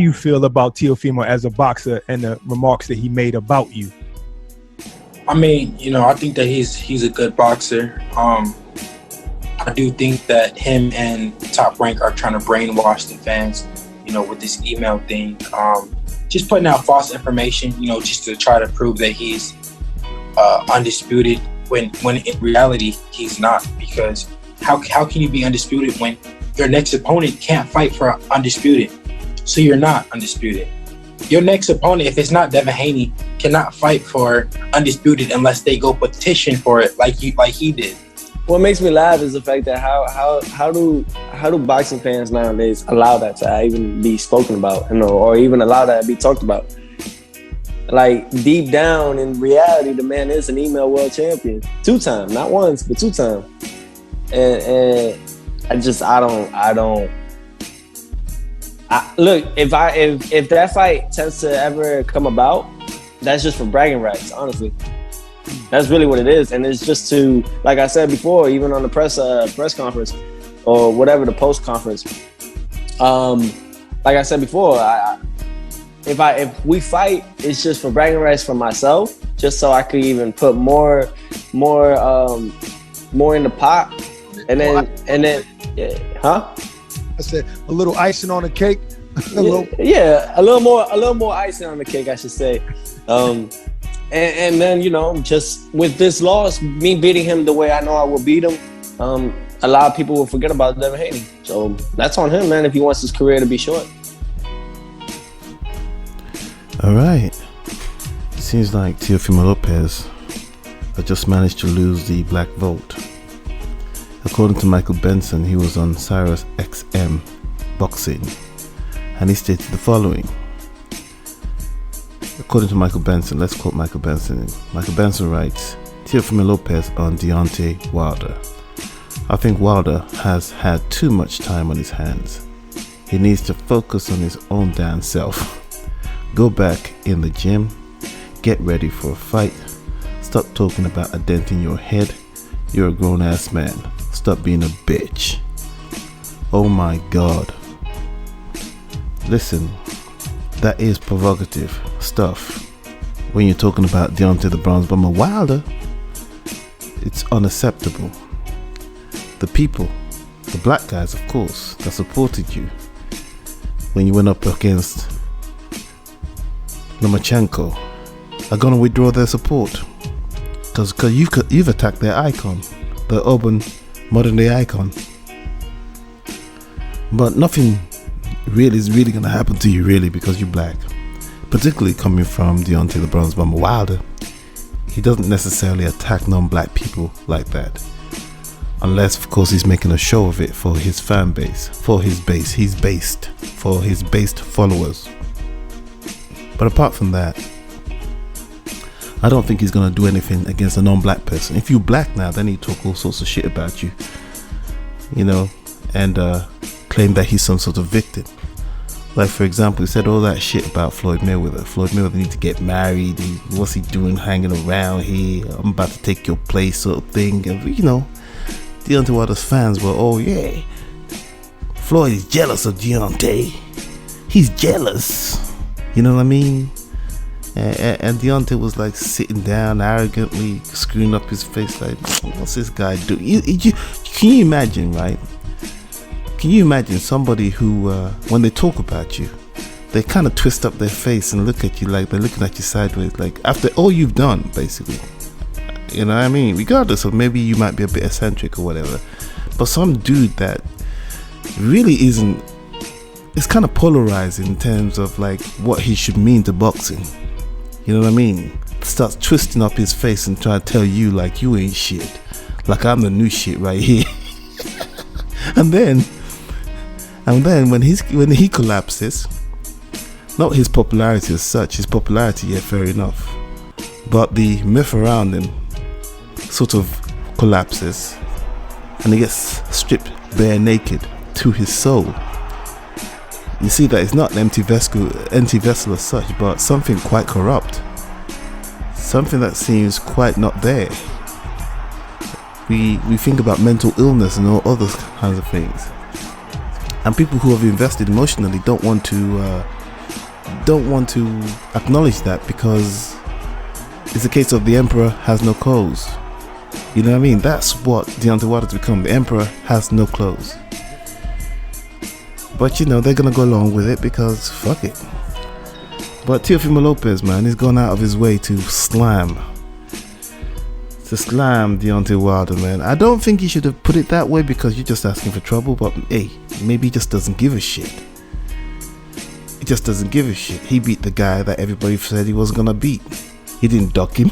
do you feel about Teofimo as a boxer and the remarks that he made about you? I mean, I think that he's a good boxer. I do think that him and Top Rank are trying to brainwash the fans, with this email thing. Just putting out false information, just to try to prove that he's undisputed when in reality he's not. Because how can you be undisputed when your next opponent can't fight for undisputed? So you're not undisputed. Your next opponent, if it's not Devin Haney, cannot fight for undisputed unless they go petition for it like he did. What makes me laugh is the fact that how do boxing fans nowadays allow that to even be spoken about, or even allow that to be talked about? Like, deep down in reality, the man is an email world champion, 2-time, not once but 2-time. And I don't. Look, if that fight tends to ever come about, that's just for bragging rights, honestly. That's really what it is, and it's just to, like I said before, even on the press conference or whatever, the post conference. Like I said before, if we fight, it's just for bragging rights for myself, just so I could even put more in the pot, and then, huh? I said a little icing on the cake. a little more icing on the cake, I should say. And then, just with this loss, me beating him the way I know I will beat him, a lot of people will forget about Devin Haney. So that's on him, man, if he wants his career to be short. All right. It seems like Teofimo Lopez has just managed to lose the black vote. According to Michael Benson, he was on Sirius XM Boxing, and he stated the following. According to Michael Benson, let's quote Michael Benson. Michael Benson writes, Teofimo Lopez on Deontay Wilder. I think Wilder has had too much time on his hands. He needs to focus on his own damn self. Go back in the gym, get ready for a fight. Stop talking about a dent in your head. You're a grown ass man. Stop being a bitch. Oh my God. Listen, that is provocative stuff. When you're talking about Deontay the Bronze Bomber Wilder, it's unacceptable. The people, the black guys, of course, that supported you when you went up against Lomachenko, are going to withdraw their support because you've attacked their icon, the urban modern day icon. But nothing really is going to happen to you, really, because you're black. Particularly coming from Deontay the Bronze Bomber Wilder. He doesn't necessarily attack non-black people like that, unless of course he's making a show of it for his fan base, for his based followers. But apart from that, I don't think he's gonna do anything against a non-black person. If you're black now, then he talk all sorts of shit about you, and claim that he's some sort of victim. Like, for example, he said all that shit about Floyd Mayweather. Floyd Mayweather needs to get married. What's he doing hanging around here? I'm about to take your place, sort of thing. And, Deontay Wilder's fans were, oh yeah, Floyd is jealous of Deontay. He's jealous. You know what I mean? And Deontay was like sitting down arrogantly, screwing up his face like, what's this guy doing? Can you imagine, right? Can you imagine somebody who, when they talk about you, they kind of twist up their face and look at you like they're looking at you sideways, like after all you've done, basically. You know what I mean? Regardless of maybe you might be a bit eccentric or whatever, but some dude that really isn't, it's kind of polarizing in terms of like what he should mean to boxing. You know what I mean? Starts twisting up his face and trying to tell you like you ain't shit, like I'm the new shit right here. and then when he collapses, not his popularity as such, his popularity, yeah, fair enough, but the myth around him sort of collapses and he gets stripped bare naked to his soul. You see that it's not an empty vessel as such, but something quite corrupt, something that seems quite not there. We think about mental illness and all other kinds of things, and people who have invested emotionally don't want to don't want to acknowledge that because it's a case of the emperor has no clothes. You know what I mean? That's what Deontay Wilder's become. The emperor has no clothes. But you know, they're gonna go along with it because fuck it. But Teofimo Lopez, man, he's gone out of his way to slam Deontay Wilder, man. I don't think he should have put it that way because you're just asking for trouble, but hey, maybe he just doesn't give a shit. He just doesn't give a shit. He beat the guy that everybody said he wasn't gonna beat. He didn't duck him.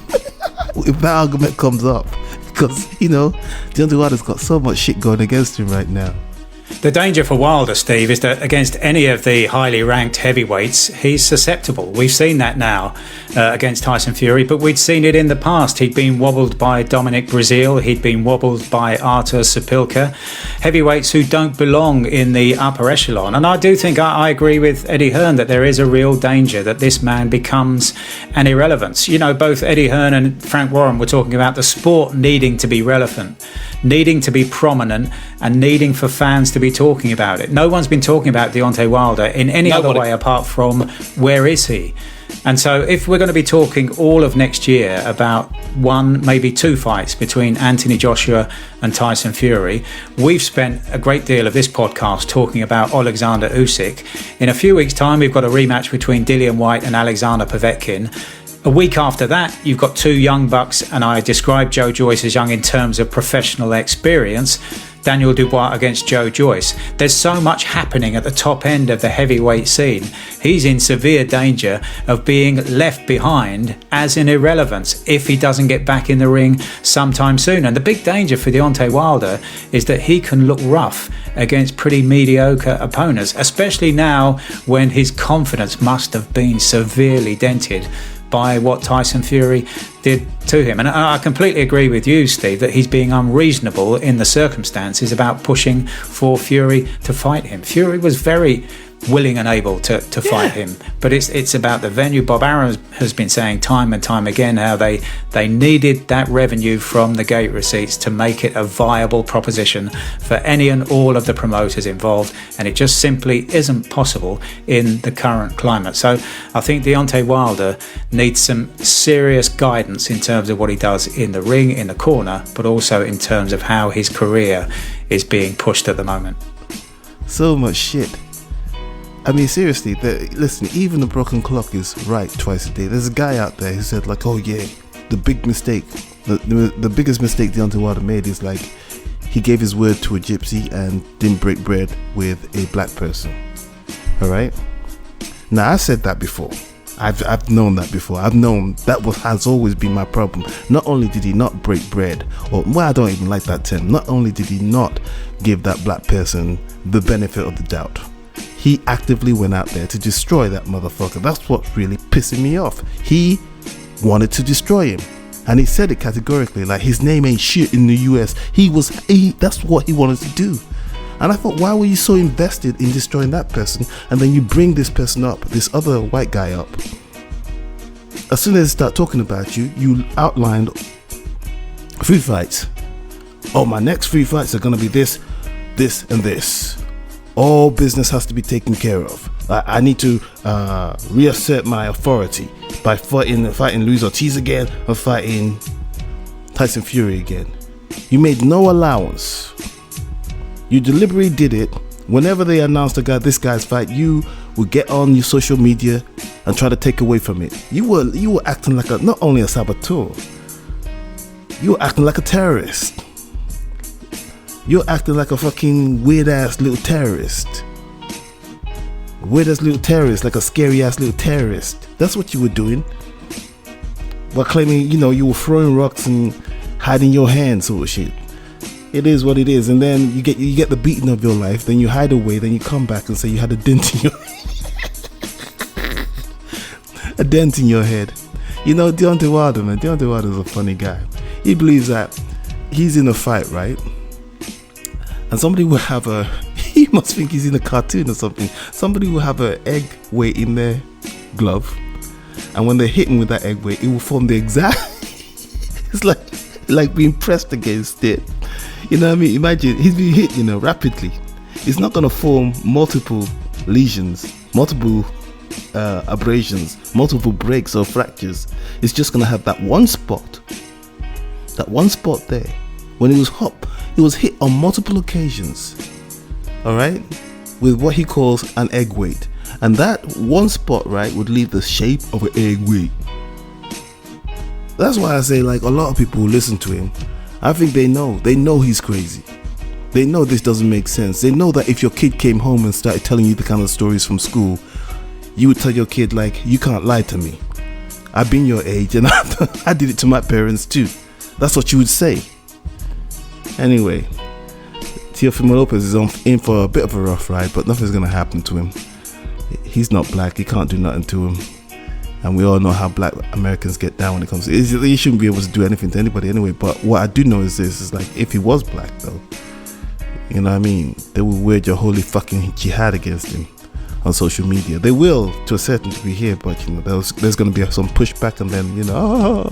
If that argument comes up, because, you know, Deontay Wilder's got so much shit going against him right now. The danger for Wilder, Steve, is that against any of the highly ranked heavyweights, he's susceptible. We've seen that now against Tyson Fury, but we'd seen it in the past. He'd been wobbled by Dominic Breazeale. He'd been wobbled by Artur Sapilka. Heavyweights who don't belong in the upper echelon. And I do think I agree with Eddie Hearn that there is a real danger that this man becomes an irrelevance. You know, both Eddie Hearn and Frank Warren were talking about the sport needing to be relevant, needing to be prominent, and needing for fans to be talking about it. No one's been talking about Deontay Wilder in any other way apart from where is he? And so if we're going to be talking all of next year about one, maybe two fights between Anthony Joshua and Tyson Fury, we've spent a great deal of this podcast talking about Alexander Usyk. In a few weeks' time, we've got a rematch between Dillian Whyte and Alexander Povetkin. A week after that, you've got two young bucks, and I described Joe Joyce as young in terms of professional experience. Daniel Dubois against Joe Joyce. There's so much happening at the top end of the heavyweight scene. He's in severe danger of being left behind as an irrelevance if he doesn't get back in the ring sometime soon. And the big danger for Deontay Wilder is that he can look rough against pretty mediocre opponents, especially now when his confidence must have been severely dented by what Tyson Fury did to him. And I completely agree with you, Steve, that he's being unreasonable in the circumstances about pushing for Fury to fight him. Fury was very willing and able to fight him, but it's about the venue. Bob Arum has been saying time and time again how they needed that revenue from the gate receipts to make it a viable proposition for any and all of the promoters involved, and it just simply isn't possible in the current climate. So I think Deontay Wilder needs some serious guidance in terms of what he does in the ring, in the corner, but also in terms of how his career is being pushed at the moment. So much shit. I mean, seriously, listen, even the broken clock is right twice a day. There's a guy out there who said, like, oh yeah, the big mistake, the biggest mistake Deontay Wilder made is, like, he gave his word to a gypsy and didn't break bread with a black person. All right? Now, I've said that before. I've known that before. I've known that has always been my problem. Not only did he not break bread, or, well, I don't even like that term. Not only did he not give that black person the benefit of the doubt, he actively went out there to destroy that motherfucker. That's what's really pissing me off. He wanted to destroy him, and he said it categorically, like his name ain't shit in the US. That's what he wanted to do. And I thought, why were you so invested in destroying that person, and then you bring this person up, this other white guy up? As soon as they start talking about you, you outlined 3 fights. Oh, my next 3 fights are gonna be this, and this. All business has to be taken care of. I need to reassert my authority by fighting Luis Ortiz again and fighting Tyson Fury again. You made no allowance. You deliberately did it. Whenever they announced this guy's fight, you would get on your social media and try to take away from it. You were acting like not only a saboteur, you were acting like a terrorist. You're acting like a fucking weird-ass little terrorist. Weird-ass little terrorist, like a scary-ass little terrorist. That's what you were doing. While claiming, you were throwing rocks and hiding your hand, sort of shit. It is what it is. And then you get the beating of your life, then you hide away, then you come back and say you had a dent in your a dent in your head. Deontay Wilder, man. Deontay Wilder's a funny guy. He believes that he's in a fight, right? And somebody will have he must think he's in a cartoon or something. Somebody will have an egg weight in their glove, and when they hit him with that egg weight, it will form the exact it's like being pressed against it. You know what I mean? Imagine he's being hit, rapidly. It's not going to form multiple lesions, multiple abrasions, multiple breaks or fractures. It's just gonna have that one spot there. When he was hit on multiple occasions, all right, with what he calls an egg weight, and that one spot, right, would leave the shape of an egg weight. That's why I say, like, a lot of people who listen to him, I think they know he's crazy. They know this doesn't make sense. They know that if your kid came home and started telling you the kind of stories from school, you would tell your kid, like, you can't lie to me. I've been your age and I did it to my parents too. That's what you would say. Anyway, Teofimo Lopez is in for a bit of a rough ride, but nothing's going to happen to him. He's not black. He can't do nothing to him. And we all know how black Americans get down when it comes to it. He shouldn't be able to do anything to anybody anyway. But what I do know is this, is like, if he was black though, you know what I mean, they will wage a holy fucking jihad against him on social media. They will, to a certain degree here, but you know, there's going to be some pushback, and then, you know,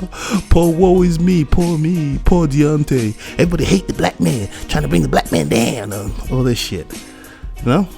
poor woe is me, poor Deontay. Everybody hate the black man, trying to bring the black man down, all this shit, you know.